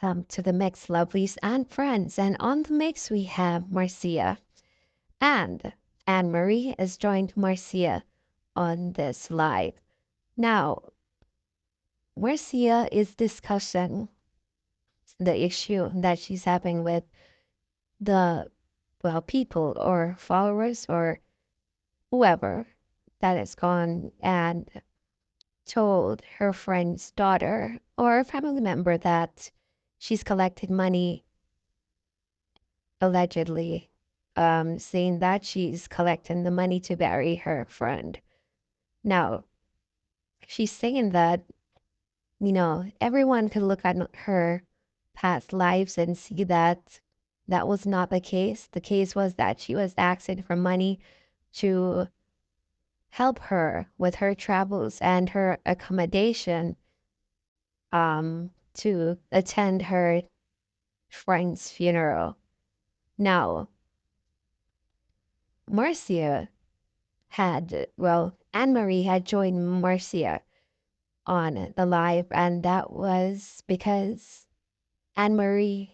Welcome to the mix, lovelies and friends. And on the mix, we have Marcia. And Anmarie has joined Marcia on this live. Now, Marcia is discussing the issue that she's having with the, well, people or followers or whoever that has gone and told her friend's daughter or family member that she's collected money allegedly, saying that she's collecting the money to bury her friend. Now, she's saying that, everyone could look at her past lives and see that that was not the case. The case was that she was asking for money to help her with her travels and her accommodation to attend her friend's funeral. Now, Marcia Anmarie had joined Marcia on the live, and that was because Anmarie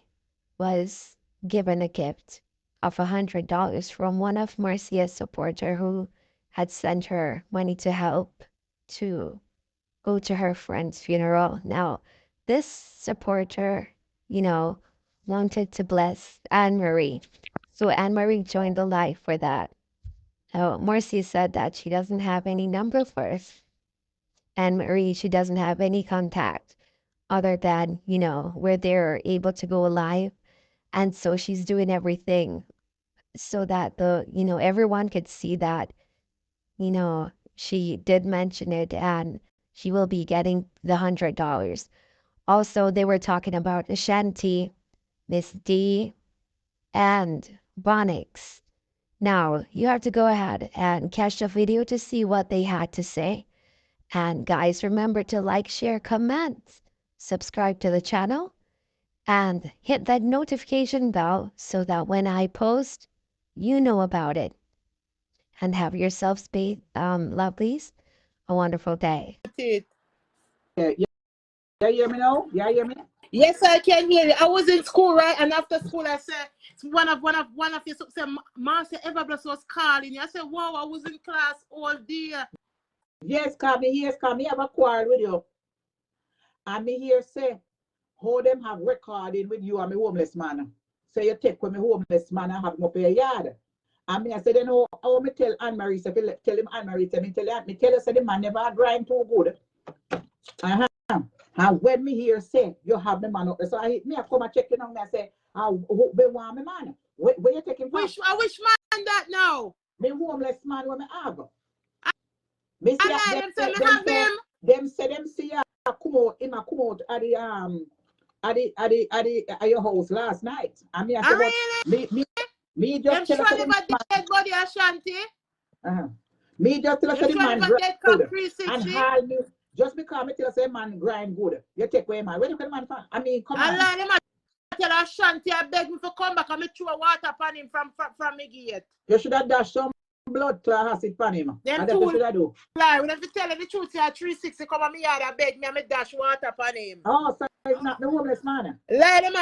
was given a gift of $100 from one of Marcia's supporter who had sent her money to help to go to her friend's funeral. Now, this supporter, wanted to bless Anmarie. So Anmarie joined the live for that. Marcia said that she doesn't have any number for Anmarie. She doesn't have any contact other than, where they're able to go live. And so she's doing everything so that everyone could see that, she did mention it and she will be getting the $100. Also, they were talking about Ashanti, Miss D, and Bonnicks. Now, you have to go ahead and catch the video to see what they had to say. And guys, remember to like, share, comment, subscribe to the channel, and hit that notification bell so that when I post, you know about it. And have yourselves, lovelies, a wonderful day. Yeah, hear me now? Yeah, hear me? Yes, I can hear you. I was in school, right? And after school, I said, one of you said, Marcia Everbless was calling you. I said, wow, I was in class all day. Yes, come me have a quarrel with you. And me here say, how them have recording with you and me homeless man. So you take with me homeless man and have him up in your yard. And me I said, how me tell Anmarie, so tell him Anmarie, tell you, say the man never grind too good. And when me hear say you have the man up there, so I come and check it on me. I say, who be want me man? Where you taking from? Which man that now? Me homeless man when me have. Me see them say me have him. Them say them see ya come out at your house last night. And me I say, really? Me just them tell about the dead body Ashanti. Me just tell us the man grind good. And how me just because me tell us a man grind good. You take away man. Where you can man from? I mean, come on. Allah, them tell Ashanti I beg me to come back and me throw water upon him from me gate. You should have dashed some blood clot acid upon him. Them two should have do. Lie, when you tell him the truth, you 360 come on me yard and beg me and me dash water upon him. Oh, so it's not the homeless man. Lie, them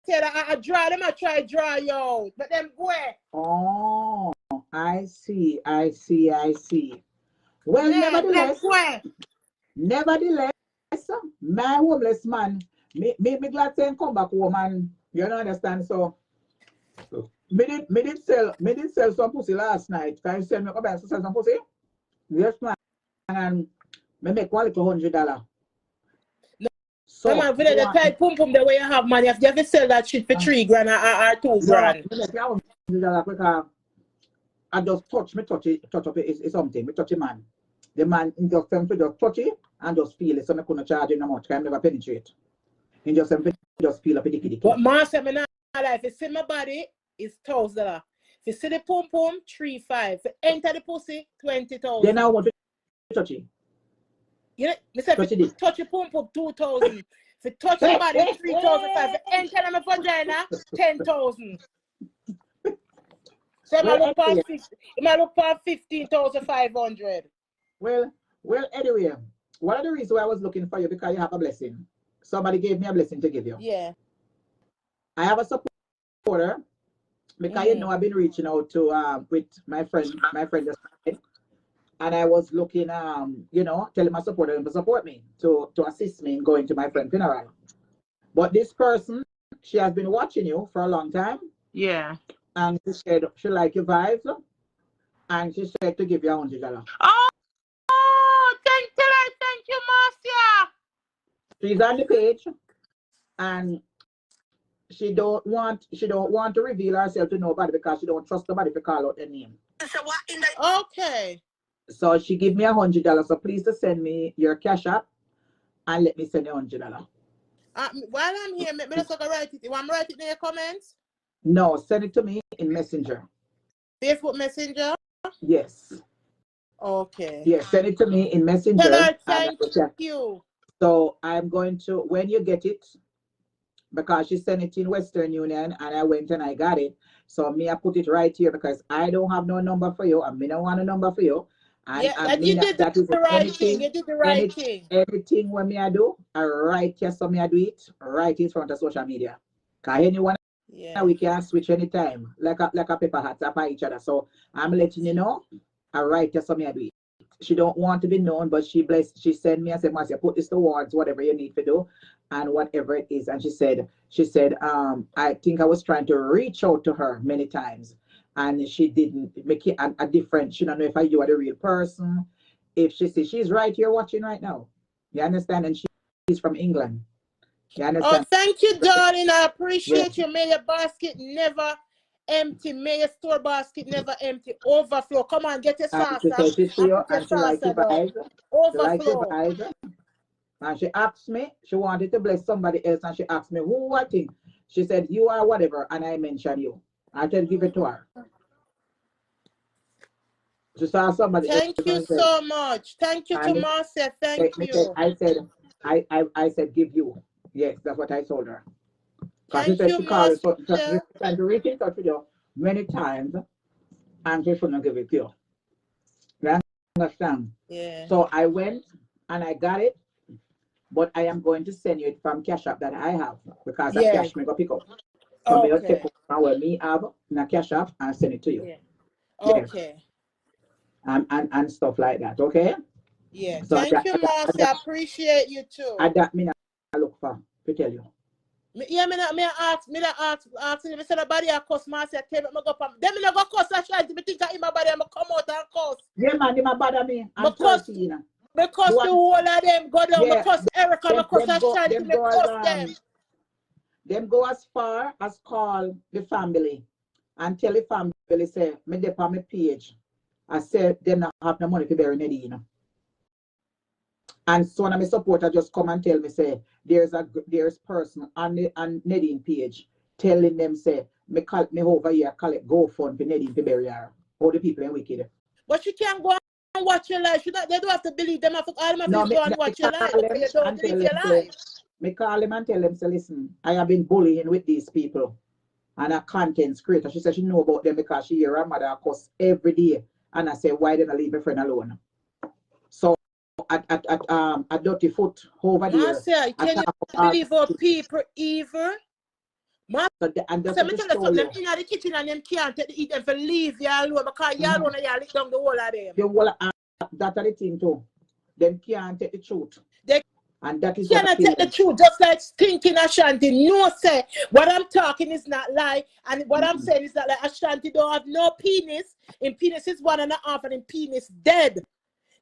tell I draw them try draw you out. But them go. Oh, I see. Well, nevertheless, my homeless man, me glad to come back home and you don't understand. So me did sell some pussy last night. Can you sell me to sell some pussy? Yes, man. And me make $100. So man, for the type pum the way you have money, if you have to sell that shit for $3 grand or $2 grand. Because I just touch up it's something. Me touch a man. The man just touch it and just feel it. So I couldn't charge him no much. I never penetrate. He just feel up a dicky. But Marcia, me not like, if you see my body, it's $1,000. If you see the pum $3,500. If you enter the pussy, $20,000. Then I want to touch it. You know, me say if you touch your pum $2,000. If you touch your body, $3,500. If you enter my vagina, $10,000. So it might look for 15,500. Well, anyway, one of the reasons why I was looking for you because you have a blessing. somebody gave me a blessing to give you. Yeah. I have a supporter because you know I've been reaching out to with my friend and I was looking you know, telling my supporter to support me to assist me in going to my friend's funeral. But this person, she has been watching you for a long time. Yeah. And she said she like your vibes and she said to give you $100. Oh, thank you, Marcia. She's on the page and she don't want to reveal herself to nobody because she don't trust nobody to call out her name. Okay. So she give me $100. So please to send me your cash app and let me send you $100. While I'm here, maybe let's write it. You want me to write it in your comments? No, send it to me in Messenger. Facebook Messenger? Yes. Okay. Yes, send it to me in Messenger. Tell her thank you. So I'm going to, when you get it, because she sent it in Western Union and I went and I got it. So me, I put it right here because I don't have no number for you and me don't want a number for you. And you did that is the right anything, thing. You did the right thing. Everything when me I do, I write here, so me I do it right in front of social media. Because anyone we can switch anytime, like a paper hat up each other. So I'm letting you know, I write here, so me I do it. She don't want to be known, but she sent me and said, Marcia, put this towards whatever you need to do and whatever it is. And she said, I think I was trying to reach out to her many times and she didn't make it a difference. She don't know if you are the real person. If she says she's right here watching right now. You understand? And she's from England. You understand? Oh, thank you, darling. I appreciate you. May your basket never empty. May your store basket never empty. Overflow. Come on, get your sauce. She like your vibes. Overflow. And she asked me, she wanted to bless somebody else, and she asked me, who I think? She said, you are whatever, and I mentioned you. I said, give it to her. She saw somebody Thank else. You so much. Thank you to Marcia. Thank you. I said, give you. Yes, that's what I told her. Because she said she called it, so she's trying to reach in touch with you many times, and she shouldn't give it to you. You understand? Yeah. So I went and I got it, but I am going to send you it from Cash App that I have because that cash me go pick up. So me take up where me have in a Cash App and send it to you. Yeah. Okay. Yeah. And stuff like that. Okay. Yeah. So thank you, Marcia. I appreciate you too. That me I look for to tell you. Yeah, me ask him. Me say the body a cuss Marcia. Tell me go up. Them me no go cuss Ashanti. Me think in my body I'm come out and cuss. Yeah, man, they bother me. I'm 13. Because the whole of them go down. Because Erica, because Ashanti, because them. Them go as far as call the family and tell the family, say, me dep on my page. I said, them not have no money to bury Nadine. And so one of my supporters just come and tell me, say, there's person on Nadine page telling them, say, me over here, collect GoFund for Nadine to bury her. All the people are wicked. But you can't go and watch your life. They don't have to believe them. All them have to go and watch your life. You don't live your life. Me call them and tell them, say, listen, I have been bullying with these people. And a content creator. She said she know about them because she hear her mother cuss every day. And I say, why didn't I leave my friend alone? So at Dirty Foot over there. Marcia, can you believe how people evil? Marcia, and so me tell you something, them in the kitchen and them can't eat them for leave you alone because you alone and you lick down the whole of them. The whole that's the thing too. Them can't take the truth. And that is cannot take the truth, just like stinking Ashanti. No, say what I'm talking is not lie, and what I'm saying is that like Ashanti don't have no penis. In penis is 1.5, and in penis dead.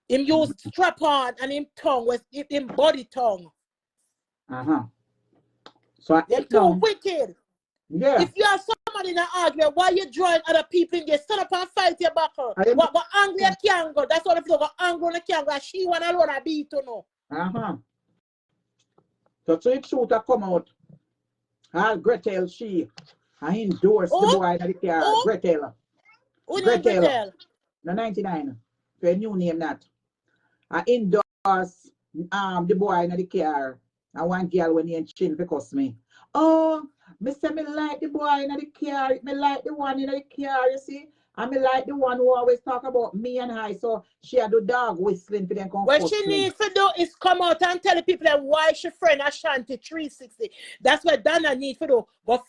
Him use strap on and him tongue with him body tongue. So they're too wicked. Yeah. If you have somebody in an argument, why you drawing other people in there? Stand up and fight your battle. What angry you can't go. That's what if you go angry on the can't go. She one alone a beat to know. So the truth come out. Gretel, she endorsed the boy in the car. Gretel. Who named Gretel? The 99. For a new name that. I endorse the boy in the car. And one girl when he chin because me. Oh, me say me like the boy in the car. Me like the one in the car, you see. I mean, like the one who always talk about me and I, so she had the dog whistling for them come What fuss she me. needs to do is come out and tell the people that why she friend Ashanti 360. That's what Donna needs to do. But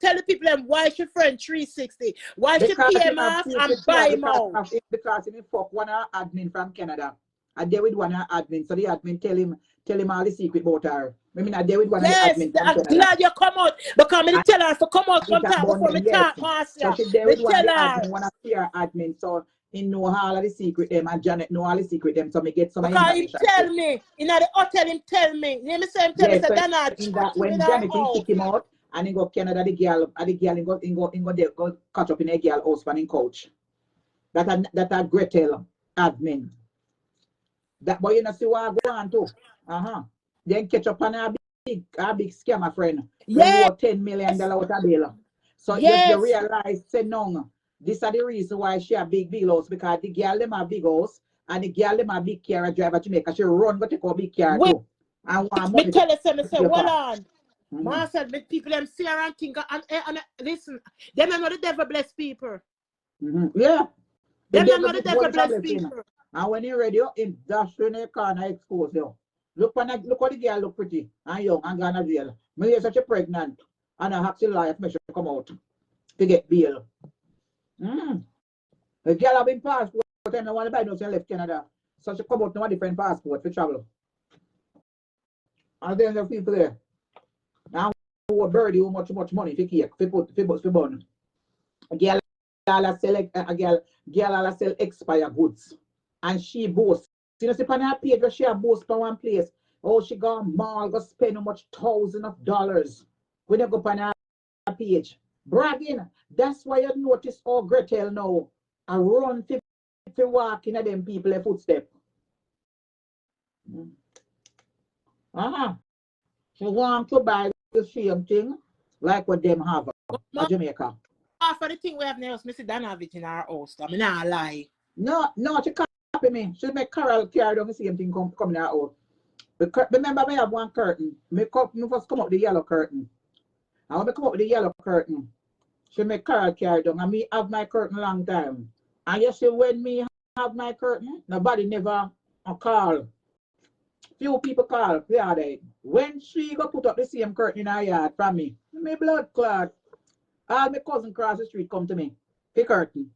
tell the people that why she friend 360. Why she Because pay he him have off and secret buy here him out. because he fuck one of our admin from Canada. I deal with one of our admin, so the admin tell him all the secret about her. I mean, I deal with one of the Yes, admin from I'm Canada. glad you come out. Because me tell her to come out, come Talk talk about before them, me yes. talk, Marcia. So she there Me with one of the tell her. admin, one of her admin, so he know all of the secret them, and Janet know all the secret them, so me get some Because he information. tell me, in the hotel him tell me. You hear me say him tell me, Yes, say so Donna, in that, when in Janet house. kick him out, and he go Canada, the girl go catch up in a girl house and in coach. That a Gretel admin. That boy, you know, see what I go on to. Then catch up on a big scammer friend. Yes. When $10 million out of bill. So Yes. you realize, say no. This are the reason why she a big bill house, because the girl them a big house and the girl them a big car driver to make, she run go take a big car too. And want Me money tell you, say, to hold on. Mhm. Marcia, people them see her and think, and listen, them are not the devil bless people. Yeah. Them The are not the devil bless people. And when you're ready, in dash in a corner expose you. Look what the girl look pretty and young and gonna jail. Me is such a pregnant and I have to life me should come out to get bail. The girl have been passport and no one buy no she left Canada. So she come out no different passport for travel. And then the people there. Now who birdie who much money for cake, for bun. A girl all sell expire goods. And she boasts. You know, see on her page where she boasts for one place. Oh, she go mall, go spend how much $1,000s. When you go on her page. Bragging. That's why you notice all Gretel now. I run to walk in them people a footstep. She want to buy the same thing like what them have in Jamaica. Half of the thing we have now, Missy Donna have it in our house. I mean, I lie. No, she copy me. She make Carol carry down the same thing come in her house. Remember, I have one curtain. Me first come up the yellow curtain. And when I come up with the yellow curtain, she make Carol carry down. And me have my curtain long time. And you see, when me have my curtain, nobody never call. Few people call. When she go put up the same curtain in her yard from me blood clot. All my cousin cross the street come to me. The curtain.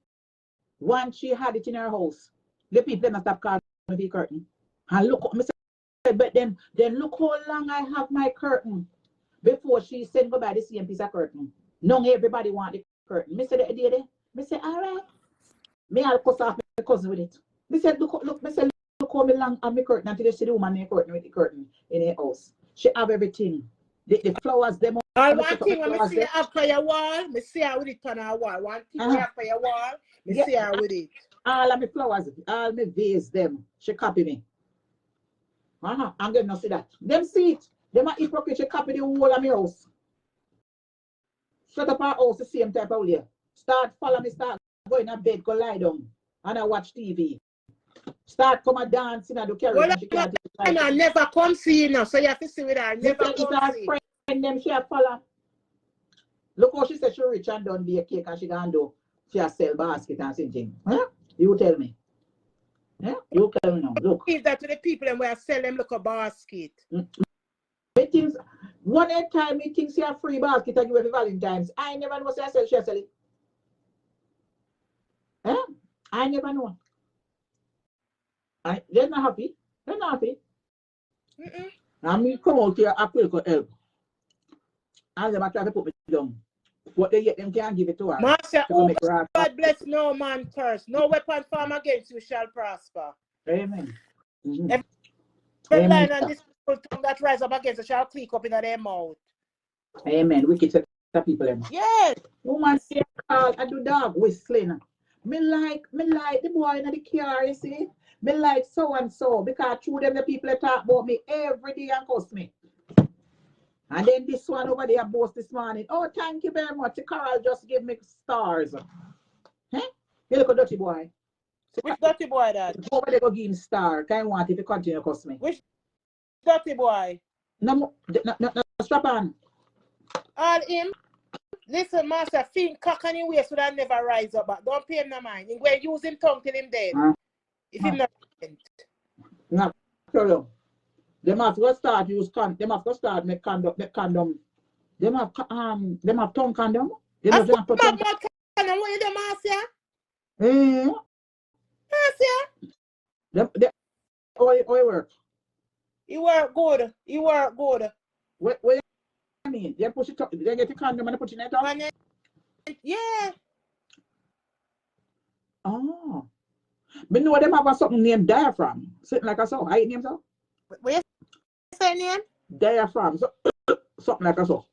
Once she had it in her house, the people must stop calling me the curtain. And look, but then look how long I have my curtain before she send go buy the same piece of curtain. Now everybody want the curtain. Me say the idea there. Me say, all right. Me I'll cuss off my cousin with it. Me say, look how me long on my curtain until you see the woman in the curtain with the curtain in her house. She have everything. The flowers, them. All one thing when I see her up for your wall, me see her with it on her wall. One thing when up for your wall, me see her with it. All of my flowers, all my vase, them. She copy me. I'm going to see that. Them see it. Them are hypocrite. She copy the whole of my house. Set up our house the same type of way. Start follow me, start going to bed, go lie down, and I watch TV. Start come and dancing and do carry Well, and she can't I never come see you now, so you have to see with her. Never come see. Friend them she a follow. Look how she said she rich and done be a cake and she can do. She a sell basket and something. Huh? You tell me. Yeah? You tell me now. Look. Give that to the people and we sell them look a basket. Things, one time he thinks you a free basket and give it for Valentine's. I never know say she sell it. Huh? I never know. They're not happy. They're not happy. And me come out here, I feel could help. And them try to put me down. What they get them can't give it to her. Marcia, oh God bless no man curse. No weapon formed against you shall prosper. Amen. Every line on this tongue that rise up against you shall click up in their mouth. Amen. Wicked set people. Yes. Woman say call and do dog whistling. Me like the boy in the car, you see. Me like so and so because through them the people that talk about me every day and cuss me. And then this one over there boast this morning. Oh, thank you very much. Carol just give me stars. Huh? You look a dirty boy. Which dirty boy that? Over there go give him star. Can you want if you continue to cuss me? Which dirty boy? No strap on. All him? Listen, Marcia, Finn cock on your waist would have never rise up, but don't pay him no mind. He go use him tongue till him dead. If him not not sure. Them have to start use them have to start make condom. Them have tongue condom. You know them have tongue condom. What you do, Marcia? Marcia? How it work? He work good. He work good. What you mean? They push it up, they get the condom and they put it in the tongue? Yeah. Oh. But know them have something named diaphragm. Something like a so. How you name so? What you say name? Diaphragm. So, something like a so.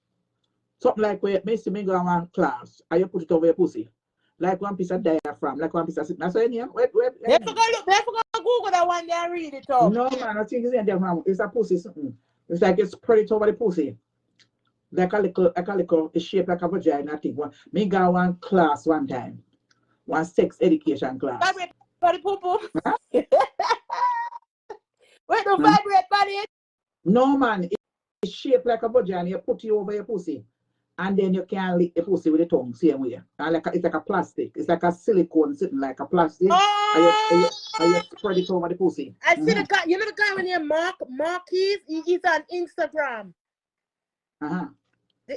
Something like where me go on class and you put it over your pussy. Like one piece of diaphragm, like one piece of that's what you name. Wait. They forgot Google that one there and read it up. No man, I think it's a diaphragm. It's a pussy something. It's like it's spread it over the pussy. Like a little, it's shaped like a vagina. I think me go one class one time. One sex education class. Vibrate body poo-poo. Huh? Wait, no vibrate body? No man, it's shaped like a vagina. You put it over your pussy. And then you can lick the pussy with the tongue, same way. And it's like a plastic. It's like a silicone sitting like a plastic. Oh! And you spread it over the pussy. I see the guy, you know the guy when you Marquis, he's on Instagram.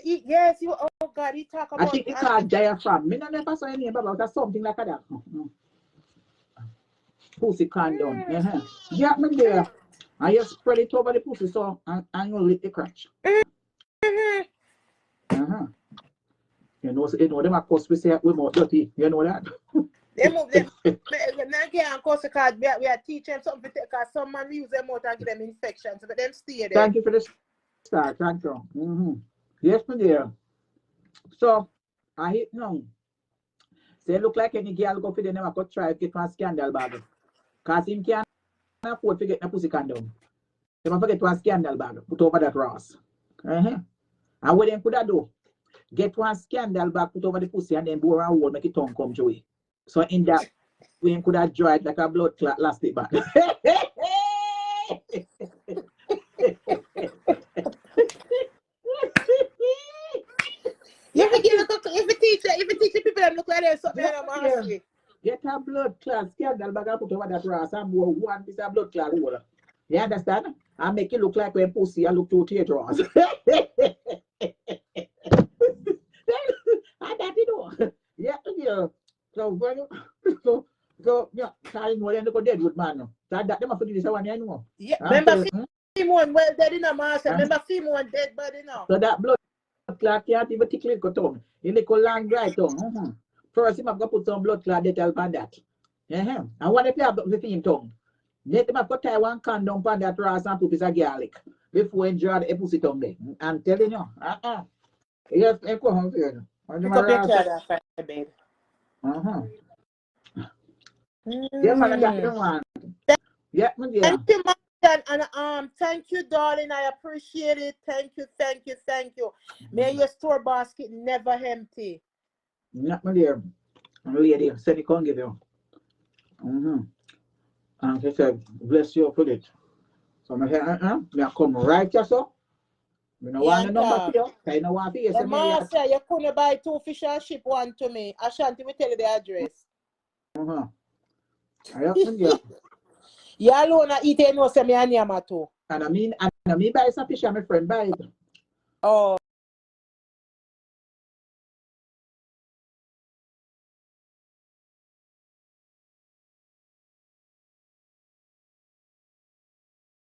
Yes, oh God, he talk about. I think it's called diaphragm. I never saw any about that, something like that. Pussy condom. Yeah, me there. And you spread it over the pussy so and you lick the crotch. You know them are cause we say we're more dirty. You know that? They move them. Now cause because we are teaching something because some man use them out and give them infections, but them stay there. Thank you for the start. Thank you. Yes, my dear. So I hit now. Say look like any girl go for the name I could try to get one scandal bag. Cause him can't afford to get a pussy condom. They must forget one scandal bag, put over that Ross. And what they could do? Get one scandal bag, put over the pussy, and then go around and make it tongue come to it. So in that, we could have dried like a blood clot elastic bag. If you teach people that look like that, something like get a blood clot scandal bag and put over that Ross and more one piece of blood clot hole. You understand? I make it look like when pussy I look to teardrops. Yeah. So when yeah, I know they go dead with man. That them have to do this one, you know. Yeah, remember Simon well dead in a master. Remember Simon dead body now. So that blood clot can't even tickle it tongue. In the long dry tongue. First him have to put some blood clot detail on that. And what if you have the same tongue? Let them have to tie one condom on that Ross and put piece of garlic before enjoy the pussy tongue there. I'm telling you. Yes, I go home here. Pick up your car, babe. Yeah, man, that's the one. Yeah, Thank you, Marcia, and thank you, darling. I appreciate it. Thank you. May your store basket never empty. Not my dear. Lady, send it, come give you. And she said, bless you for it. So I said, I come right here, so. You know want the number for you? I know want for you. The Marcia, you couldn't buy 2 fish and ship one to me. Ashanti will tell you the address. You alone eat it, no say me and Yama too. And I mean buy some fish and my friend buy it. Oh.